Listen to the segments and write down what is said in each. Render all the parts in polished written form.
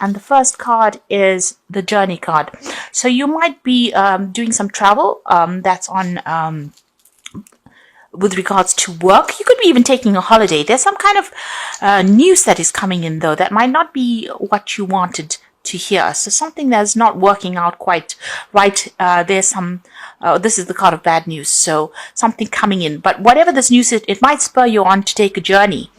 and the first card is the journey card. So you might be doing some travel that's on with regards to work. You could be even taking a holiday. There's some kind of news that is coming in, though, that might not be what you wanted to hear. So something that's not working out quite right. There's some, this is the card of bad news. So something coming in, but whatever this news is, it might spur you on to take a journey.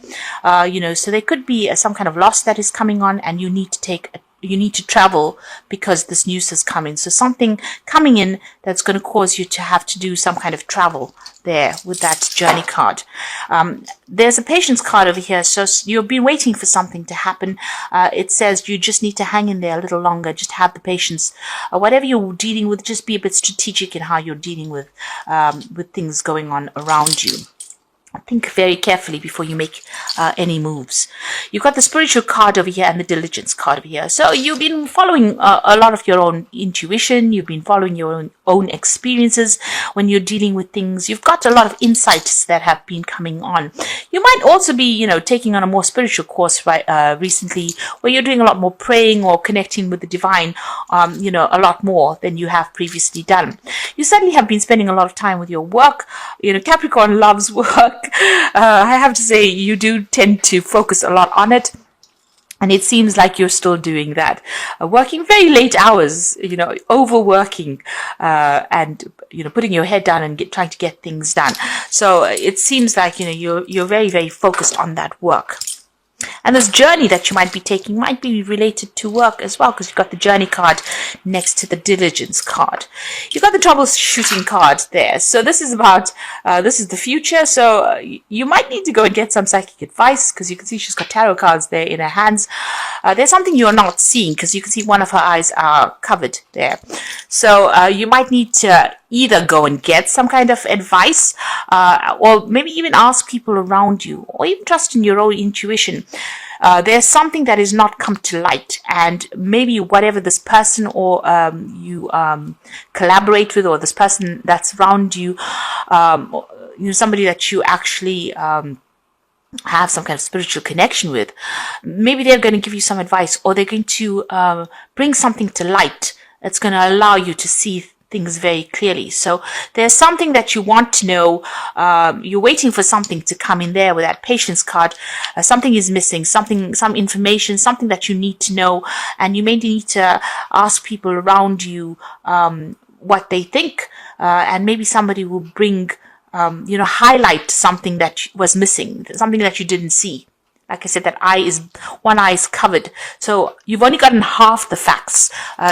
So there could be some kind of loss that is coming on, and you need to travel because this news has come in. So something coming in that's going to cause you to have to do some kind of travel there with that journey card. There's a patience card over here. So you've been waiting for something to happen. It says you just need to hang in there a little longer. Just have the patience. Whatever you're dealing with, just be a bit strategic in how you're dealing with things going on around you. Think very carefully before you make any moves. You've got the spiritual card over here and the diligence card over here. So you've been following a lot of your own intuition. You've been following your own experiences when you're dealing with things. You've got a lot of insights that have been coming on. You might also be, taking on a more spiritual course recently, where you're doing a lot more praying or connecting with the divine, a lot more than you have previously done. You certainly have been spending a lot of time with your work. Capricorn loves work. I have to say, you do tend to focus a lot on it. And it seems like you're still doing that, working very late hours, overworking, and, putting your head down and trying to get things done. So it seems like, you're very, very focused on that work. And this journey that you might be taking might be related to work as well, because you've got the journey card next to the diligence card. You've got the troubleshooting card there. So this is about, this is the future. So you might need to go and get some psychic advice, because you can see she's got tarot cards there in her hands. There's something you're not seeing, because you can see one of her eyes are covered there. So you might need to either go and get some kind of advice, or maybe even ask people around you, or even trust in your own intuition. There's something that is not come to light, and maybe whatever this person or you collaborate with, or this person that's around you, somebody that you actually have some kind of spiritual connection with, maybe they're going to give you some advice, or they're going to bring something to light that's going to allow you to see things very clearly. So there's something that you want to know. You're waiting for something to come in there with that patience card. Something is missing, some information, something that you need to know, and you may need to ask people around you what they think, and maybe somebody will bring, highlight something that was missing, something that you didn't see. Like I said, one eye is covered. So you've only gotten half the facts.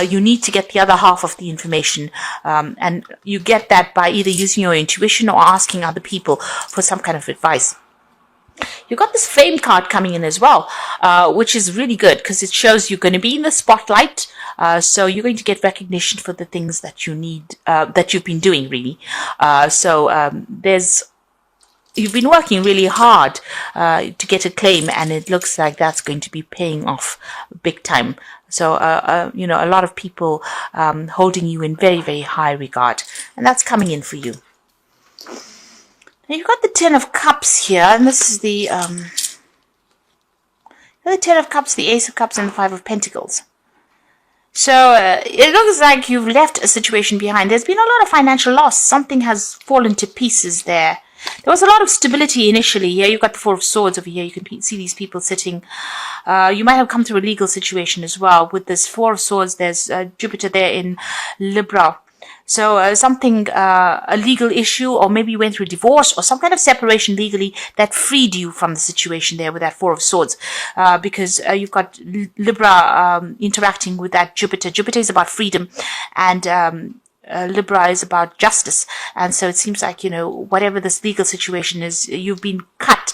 You need to get the other half of the information. And you get that by either using your intuition or asking other people for some kind of advice. You've got this fame card coming in as well, which is really good, because it shows you're going to be in the spotlight. So you're going to get recognition for the things that you need, that you've been doing, really. You've been working really hard to get a claim, and it looks like that's going to be paying off big time. So, a lot of people holding you in very, very high regard, and that's coming in for you. Now you've got the Ten of Cups here, and this is the Ten of Cups, the Ace of Cups, and the Five of Pentacles. So it looks like you've left a situation behind. There's been a lot of financial loss. Something has fallen to pieces there. There was a lot of stability initially. Here you've got the Four of Swords over here. You can see these people sitting. You might have come through a legal situation as well. With this Four of Swords, there's Jupiter there in Libra. So a legal issue, or maybe you went through a divorce or some kind of separation legally that freed you from the situation there with that Four of Swords. Because you've got Libra interacting with that Jupiter. Jupiter is about freedom, and Libra is about justice. And so it seems like, whatever this legal situation is, you've been cut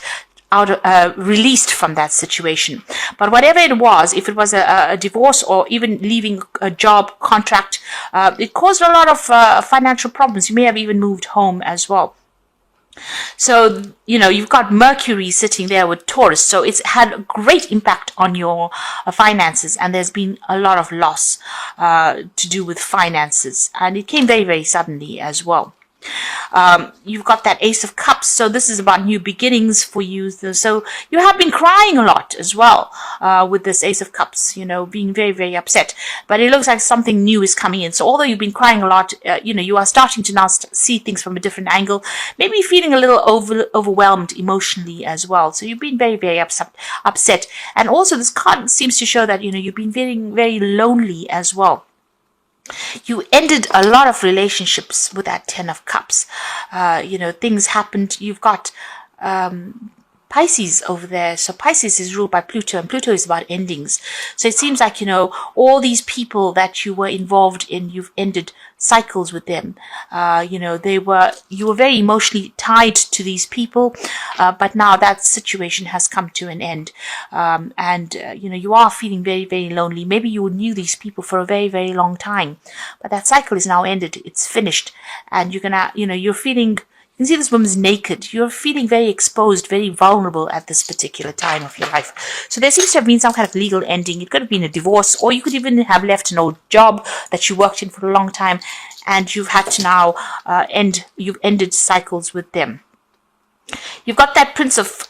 out, released from that situation. But whatever it was, if it was a divorce or even leaving a job contract, it caused a lot of financial problems. You may have even moved home as well. So, you've got Mercury sitting there with Taurus. So it's had a great impact on your finances, and there's been a lot of loss to do with finances. And it came very, very suddenly as well. You've got that Ace of Cups, so this is about new beginnings for you. So you have been crying a lot as well with this Ace of Cups, being very, very upset. But it looks like something new is coming in. So although you've been crying a lot, you are starting to now see things from a different angle, maybe feeling a little overwhelmed emotionally as well. So you've been very, very upset. And also this card seems to show that, you've been feeling very lonely as well. You ended a lot of relationships with that Ten of Cups. Things happened. You've got Pisces over there. So Pisces is ruled by Pluto, and Pluto is about endings. So it seems like, all these people that you were involved in, you've ended cycles with them. You were very emotionally tied to these people, but now that situation has come to an end. You are feeling very, very lonely. Maybe you knew these people for a very, very long time, but that cycle is now ended. It's finished. And you're feeling, you can see this woman's naked. You're feeling very exposed, very vulnerable at this particular time of your life. So there seems to have been some kind of legal ending. It could have been a divorce, or you could even have left an old job that you worked in for a long time, and you've had to now you've ended cycles with them. You've got that Princess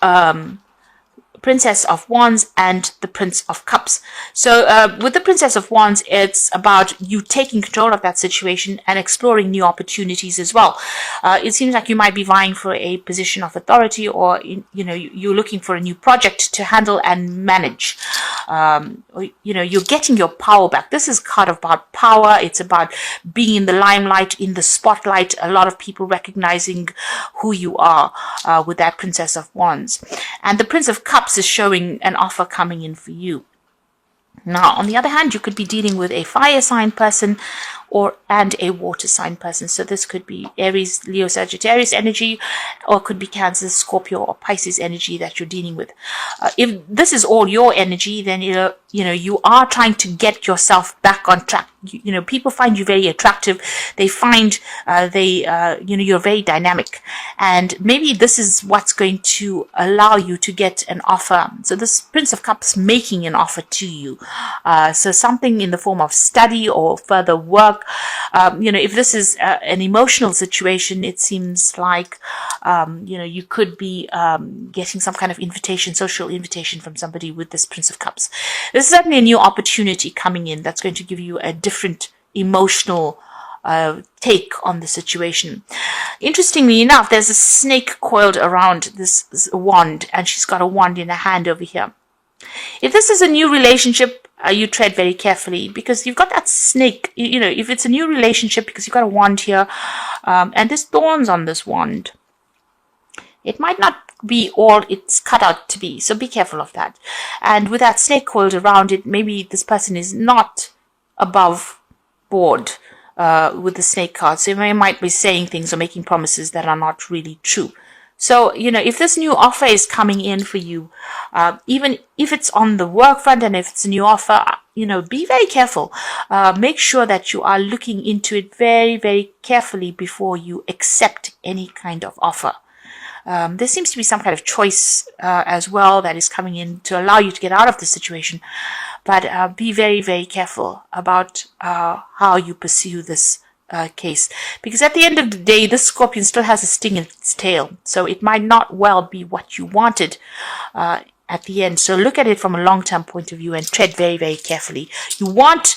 of Wands and the Prince of Cups. So with the Princess of Wands, it's about you taking control of that situation and exploring new opportunities as well. It seems like you might be vying for a position of authority, or you're looking for a new project to handle and manage. You're getting your power back. This is kind of about power. It's about being in the limelight, in the spotlight. A lot of people recognizing who you are with that Princess of Wands. And the Prince of Cups is showing an offer coming in for you. Now, on the other hand, you could be dealing with a fire sign person and a water sign person. So this could be Aries, Leo, Sagittarius energy, or it could be Cancer, Scorpio, or Pisces energy that you're dealing with. If this is all your energy, then you are trying to get yourself back on track. People find you very attractive. They find you're very dynamic, and maybe this is what's going to allow you to get an offer. So this Prince of Cups making an offer to you. So something in the form of study or further work. If this is an emotional situation, it seems like you could be getting some kind of social invitation from somebody with this Prince of Cups. There's certainly a new opportunity coming in that's going to give you a different emotional take on the situation. Interestingly enough, there's a snake coiled around this wand, and she's got a wand in her hand over here. If this is a new relationship, you tread very carefully, because you've got that snake. If it's a new relationship, because you've got a wand here, and there's thorns on this wand, it might not be all it's cut out to be. So be careful of that. And with that snake coiled around it, maybe this person is not above board with the snake card. So they might be saying things or making promises that are not really true. So, if this new offer is coming in for you, even if it's on the work front, and if it's a new offer, be very careful. Make sure that you are looking into it very, very carefully before you accept any kind of offer. There seems to be some kind of choice as well that is coming in to allow you to get out of the situation. But be very, very careful about how you pursue this case, because at the end of the day, this scorpion still has a sting in its tail, so it might not well be what you wanted at the end. So look at it from a long-term point of view and tread very, very carefully. You want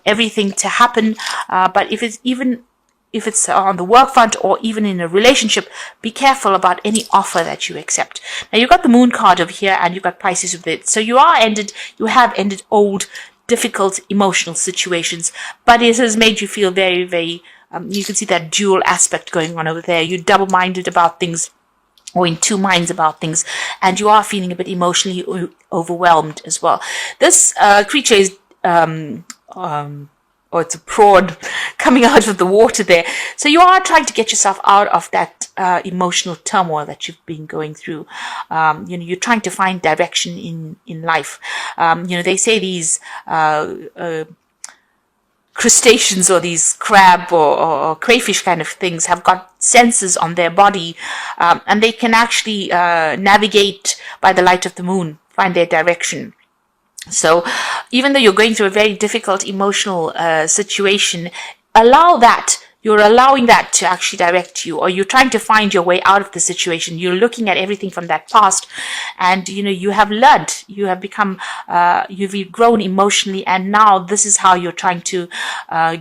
everything to happen, but if it's on the work front or even in a relationship, be careful about any offer that you accept. Now, you've got the Moon card over here, and you've got Pisces with it. So you have ended old, difficult emotional situations, but it has made you feel very, very, you can see that dual aspect going on over there. You're double-minded about things, or in two minds about things, and you are feeling a bit emotionally overwhelmed as well. This creature is, it's a prawn coming out of the water there. So you are trying to get yourself out of that emotional turmoil that you've been going through. You're trying to find direction in life. They say these crustaceans, or these crab or crayfish kind of things, have got sensors on their body, and they can actually navigate by the light of the moon, find their direction. So even though you're going through a very difficult emotional situation, allow that You're allowing that to actually direct you, or you're trying to find your way out of the situation. You're looking at everything from that past, and you have learned, you have become, you've grown emotionally, and now this is how you're trying to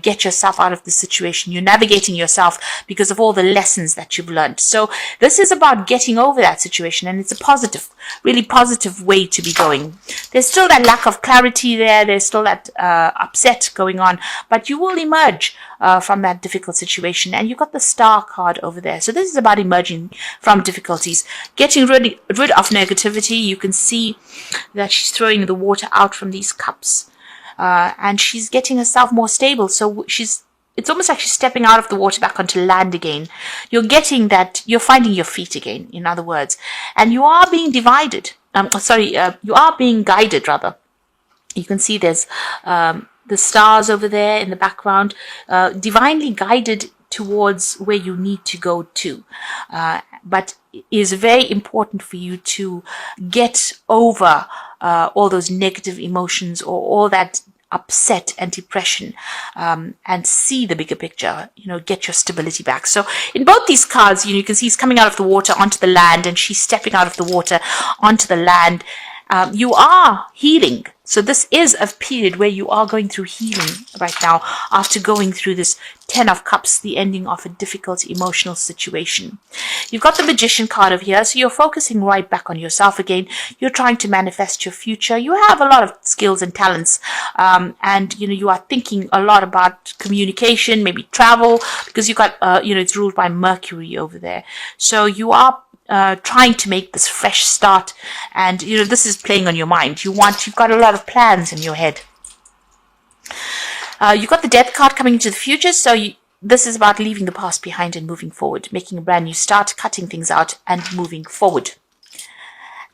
get yourself out of the situation. You're navigating yourself because of all the lessons that you've learned. So this is about getting over that situation, and it's a positive, really positive way to be going. There's still that lack of clarity there. There's still that upset going on, but you will emerge from that difficult situation. And you got the Star card over there. So this is about emerging from difficulties, getting rid of negativity. You can see that she's throwing the water out from these cups, and she's getting herself more stable. So it's almost like she's stepping out of the water back onto land again. You're getting that, you're finding your feet again, in other words. And you are being divided. You are being guided, rather. You can see there's the stars over there in the background, divinely guided towards where you need to go to. But it is very important for you to get over all those negative emotions, or all that upset and depression, and see the bigger picture, get your stability back. So in both these cards, you can see he's coming out of the water onto the land, and she's stepping out of the water onto the land. You are healing. So this is a period where you are going through healing right now, after going through this 10 of Cups, the ending of a difficult emotional situation. You've got the Magician card over here, so you're focusing right back on yourself again. You're trying to manifest your future. You have a lot of skills and talents, and you are thinking a lot about communication, maybe travel, because you got it's ruled by Mercury over there. So you are trying to make this fresh start, and this is playing on your mind. You've got a lot of plans in your head. You've got the Death card coming into the future, so this is about leaving the past behind and moving forward, making a brand new start, cutting things out and moving forward.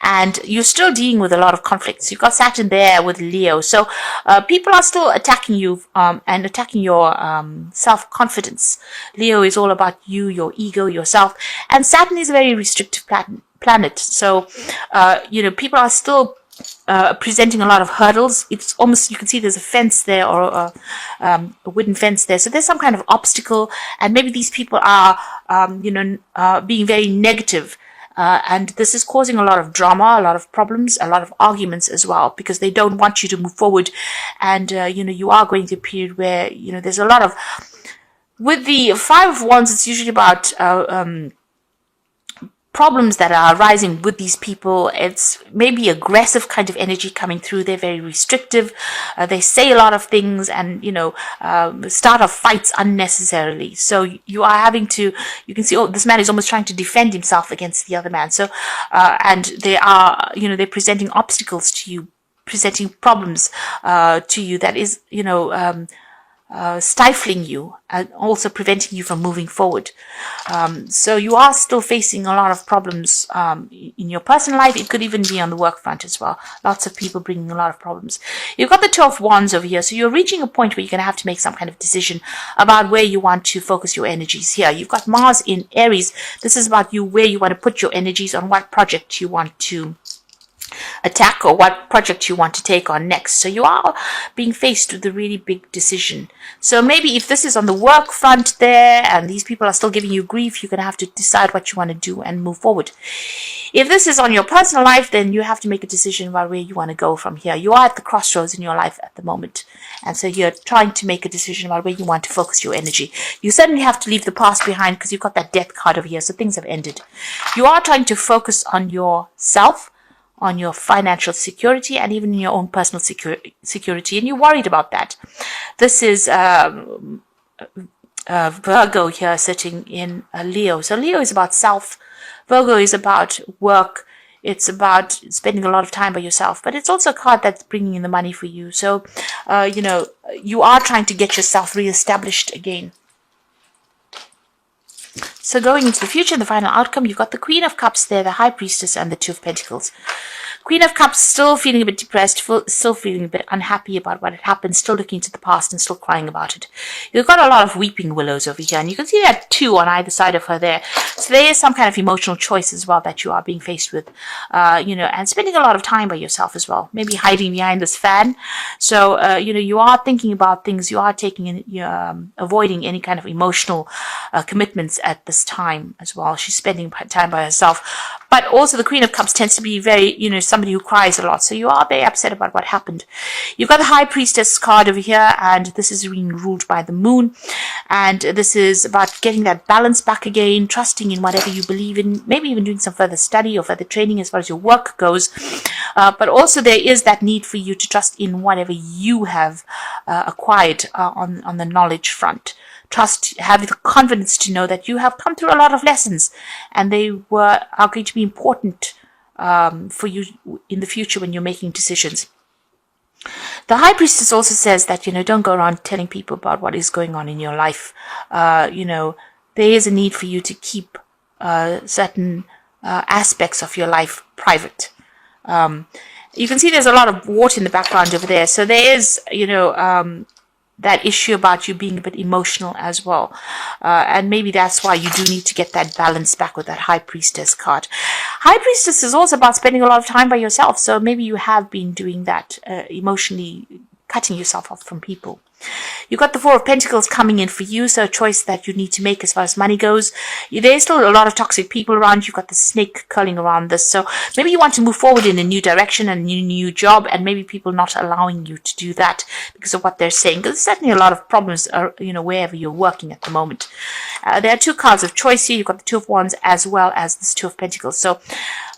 And you're still dealing with a lot of conflicts. You've got Saturn there with Leo. So people are still attacking you and attacking your self-confidence. Leo is all about you, your ego, yourself. And Saturn is a very restrictive planet. So, people are still presenting a lot of hurdles. It's almost, you can see there's a fence there, or a wooden fence there. So there's some kind of obstacle. And maybe these people are, being very negative. And this is causing a lot of drama, a lot of problems, a lot of arguments as well, because they don't want you to move forward. And, you are going through a period where, there's a lot of, with the Five of Wands, it's usually about, problems that are arising with these people. It's maybe aggressive kind of energy coming through. They're very restrictive. They say a lot of things, and start off fights unnecessarily. So you are having to, you can see, this man is almost trying to defend himself against the other man. So and they are, they're presenting obstacles to you, presenting problems to you that is, stifling you and also preventing you from moving forward. So you are still facing a lot of problems in your personal life. It could even be on the work front as well. Lots of people bringing a lot of problems. You've got the Two of Wands over here. So you're reaching a point where you're going to have to make some kind of decision about where you want to focus your energies here. You've got Mars in Aries. This is about you, where you want to put your energies, on what project you want to attack, or what project you want to take on next. So you are being faced with a really big decision. So maybe if this is on the work front there, and these people are still giving you grief, you're going to have to decide what you want to do and move forward. If this is on your personal life, then you have to make a decision about where you want to go from here. You are at the crossroads in your life at the moment. And so you're trying to make a decision about where you want to focus your energy. You certainly have to leave the past behind, because you've got that Death card over here. So things have ended. You are trying to focus on yourself, on your financial security, and even in your own personal security, and you're worried about that. This is Virgo here sitting in Leo. So Leo is about self. Virgo is about work. It's about spending a lot of time by yourself, but it's also a card that's bringing in the money for you. So, you are trying to get yourself reestablished again. So going into the future, the final outcome, you've got the Queen of Cups there, the High Priestess, and the Two of Pentacles. Queen of Cups, still feeling a bit depressed, still feeling a bit unhappy about what had happened, still looking to the past and still crying about it. You've got a lot of weeping willows over here, and you can see that 2 on either side of her there. So there is some kind of emotional choice as well that you are being faced with, and spending a lot of time by yourself as well, maybe hiding behind this fan. So, you are thinking about things, you are avoiding any kind of emotional commitments at this time as well. She's spending time by herself. But also the Queen of Cups tends to be very, somebody who cries a lot. So you are very upset about what happened. You've got the High Priestess card over here, and this is being ruled by the moon. And this is about getting that balance back again, trusting in whatever you believe in, maybe even doing some further study or further training as far as your work goes. But also there is that need for you to trust in whatever you have acquired on the knowledge front. Trust, have the confidence to know that you have come through a lot of lessons, and they are going to be important for you in the future when you're making decisions. The High Priestess also says that, don't go around telling people about what is going on in your life. There is a need for you to keep certain aspects of your life private. You can see there's a lot of water in the background over there. So there is, that issue about you being a bit emotional as well. And maybe that's why you do need to get that balance back with that High Priestess card. High Priestess is also about spending a lot of time by yourself. So maybe you have been doing that, emotionally cutting yourself off from people. You've got the Four of Pentacles coming in for you, so a choice that you need to make as far as money goes. There's still a lot of toxic people around. You've got the snake curling around this, so maybe you want to move forward in a new direction and a new job, and maybe people not allowing you to do that because of what they're saying. Because there's certainly a lot of problems, wherever you're working at the moment. There are 2 cards of choice here. You've got the Two of Wands as well as this Two of Pentacles. So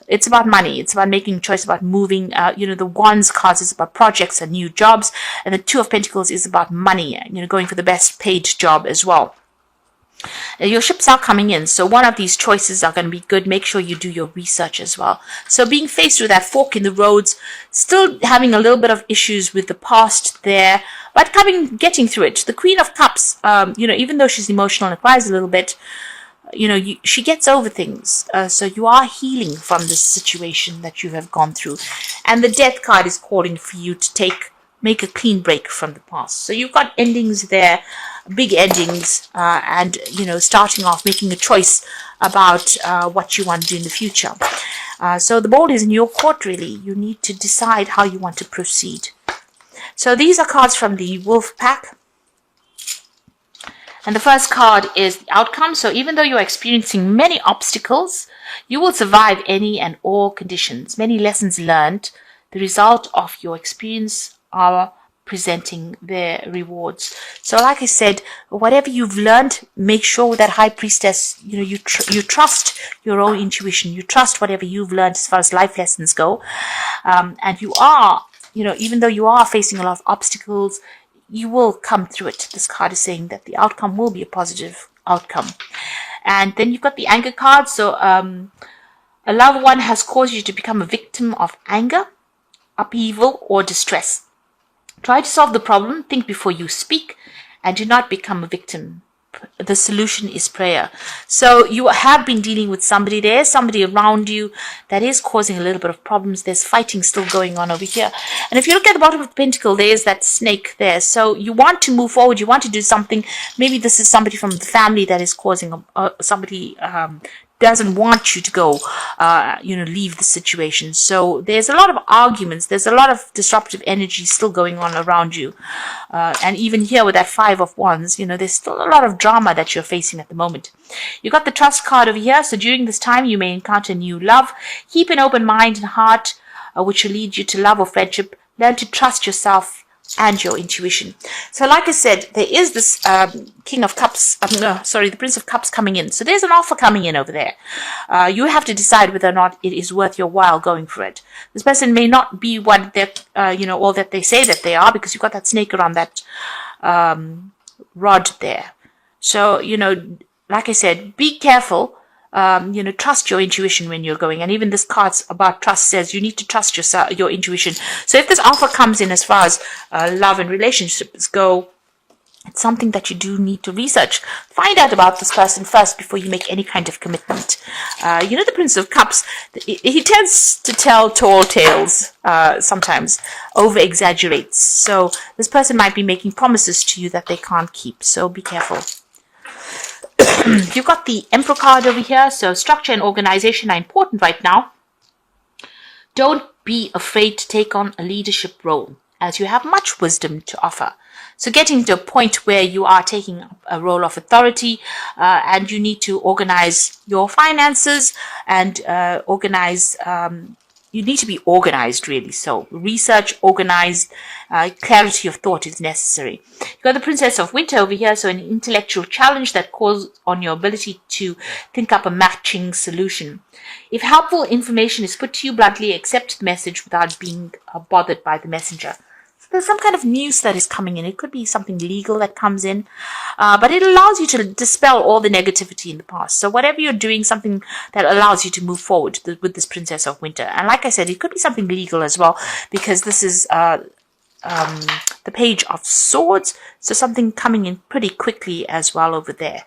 it's about money. It's about making a choice, about moving. The Wands cards is about projects and new jobs. And the Two of Pentacles is about money, going for the best paid job as well. Your ships are coming in, so one of these choices are going to be good. Make sure you do your research as well. So being faced with that fork in the roads, still having a little bit of issues with the past there, but getting through it. The Queen of Cups, even though she's emotional and cries a little bit, she gets over things. So you are healing from this situation that you have gone through. And the Death card is calling for you to make a clean break from the past. So you've got endings there, big endings, and, starting off, making a choice about what you want to do in the future. So the ball is in your court, really. You need to decide how you want to proceed. So these are cards from the Wolf Pack. And the first card is the outcome. So even though you're experiencing many obstacles, you will survive any and all conditions. Many lessons learned, the result of your experience, are presenting their rewards. So like I said, whatever you've learned, make sure with that High Priestess, you trust your own intuition. You trust whatever you've learned as far as life lessons go. And you are, even though you are facing a lot of obstacles, you will come through it. This card is saying that the outcome will be a positive outcome. And then you've got the anger card. So a loved one has caused you to become a victim of anger, upheaval, or distress. Try to solve the problem, think before you speak, and do not become a victim. The solution is prayer. So you have been dealing with somebody. There's somebody around you that is causing a little bit of problems. There's fighting still going on over here. And if you look at the bottom of the pentacle, there's that snake there. So you want to move forward. You want to do something. Maybe this is somebody from the family that is causing somebody doesn't want you to go, leave the situation. So there's a lot of arguments. There's a lot of disruptive energy still going on around you. And even here with that Five of Wands, there's still a lot of drama that you're facing at the moment. You got the Trust card over here. So during this time, you may encounter new love. Keep an open mind and heart, which will lead you to love or friendship. Learn to trust yourself and your intuition. So like I said, there is this the Prince of Cups coming in. So there's an offer coming in over there. You have to decide whether or not it is worth your while going for it. This person may not be what they're, all that they say that they are, because you've got that snake around that rod there. So, like I said, be careful. Trust your intuition when you're going. And even this card's about trust says you need to trust your intuition. So if this offer comes in as far as love and relationships go, It's something that you do need to research. Find out about this person first before you make any kind of commitment. The Prince of Cups, he tends to tell tall tales sometimes, over-exaggerates. So this person might be making promises to you that they can't keep. So be careful. You've got the Emperor card over here. So structure and organization are important right now. Don't be afraid to take on a leadership role, as you have much wisdom to offer. So getting to a point where you are taking a role of authority and you need to organize your finances and you need to be organized, really. So research, organized, clarity of thought is necessary. You've got the Princess of Winter over here, so an intellectual challenge that calls on your ability to think up a matching solution. If helpful information is put to you bluntly, accept the message without being bothered by the messenger. There's some kind of news that is coming in. It could be something legal that comes in, but it allows you to dispel all the negativity in the past. So whatever you're doing, something that allows you to move forward with this Princess of Winter. And like I said, it could be something legal as well, because this is the Page of Swords. So something coming in pretty quickly as well over there.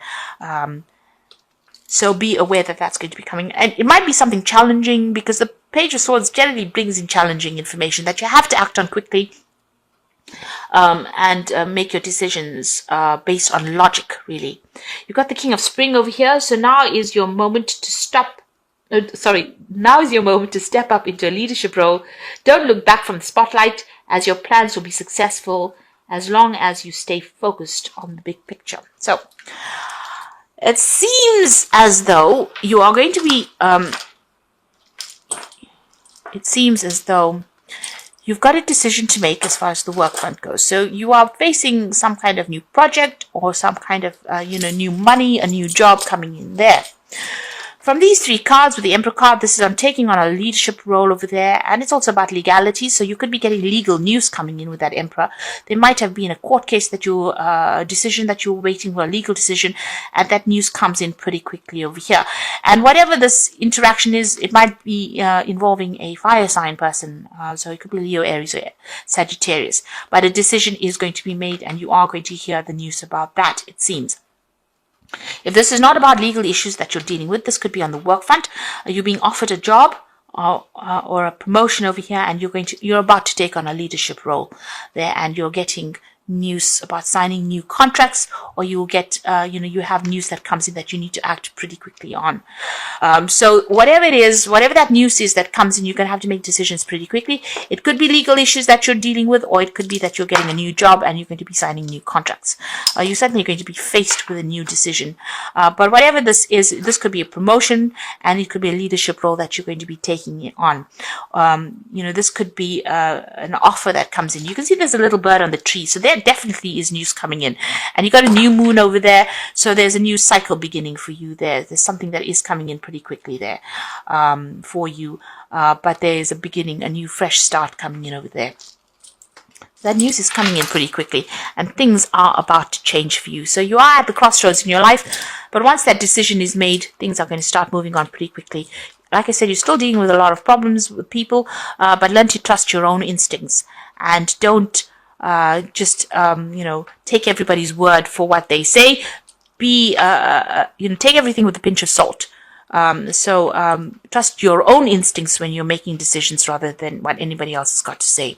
So be aware that that's going to be coming. And it might be something challenging, because the Page of Swords generally brings in challenging information that you have to act on quickly. And make your decisions based on logic, really. You've got the King of Spring over here. So now is your moment to now is your moment to step up into a leadership role. Don't look back from the spotlight, as your plans will be successful as long as you stay focused on the big picture. So it seems as though you are going to be you've got a decision to make as far as the work front goes. So you are facing some kind of new project or some kind of, new money, a new job coming in there. From these three cards, with the Emperor card, this is on taking on a leadership role over there, and it's also about legality. So you could be getting legal news coming in with that Emperor. There might have been a court case that decision that you were waiting for, a legal decision, and that news comes in pretty quickly over here. And whatever this interaction is, it might be involving a fire sign person. So it could be Leo, Aries, or Sagittarius. But a decision is going to be made, and you are going to hear the news about that, it seems. If this is not about legal issues that you're dealing with, this could be on the work front. You're being offered a job or a promotion over here, and you're about to take on a leadership role there, and you're getting news about signing new contracts, or you will get, you have news that comes in that you need to act pretty quickly on. So whatever it is, whatever that news is that comes in, you're going to have to make decisions pretty quickly. It could be legal issues that you're dealing with, or it could be that you're getting a new job and you're going to be signing new contracts. You're certainly going to be faced with a new decision. But whatever this is, this could be a promotion, and it could be a leadership role that you're going to be taking on. This could be an offer that comes in. You can see there's a little bird on the tree. So there definitely is news coming in, and you got a new moon over there, so there's a new cycle beginning for you there. There's something that is coming in pretty quickly there for you, but there is a beginning, a new fresh start coming in over there. That news is coming in pretty quickly, and things are about to change for you. So you are at the crossroads in your life, but once that decision is made, things are going to start moving on pretty quickly. Like I said, you're still dealing with a lot of problems with people, but learn to trust your own instincts, and don't take everybody's word for what they say. Take everything with a pinch of salt. Trust your own instincts when you're making decisions rather than what anybody else has got to say.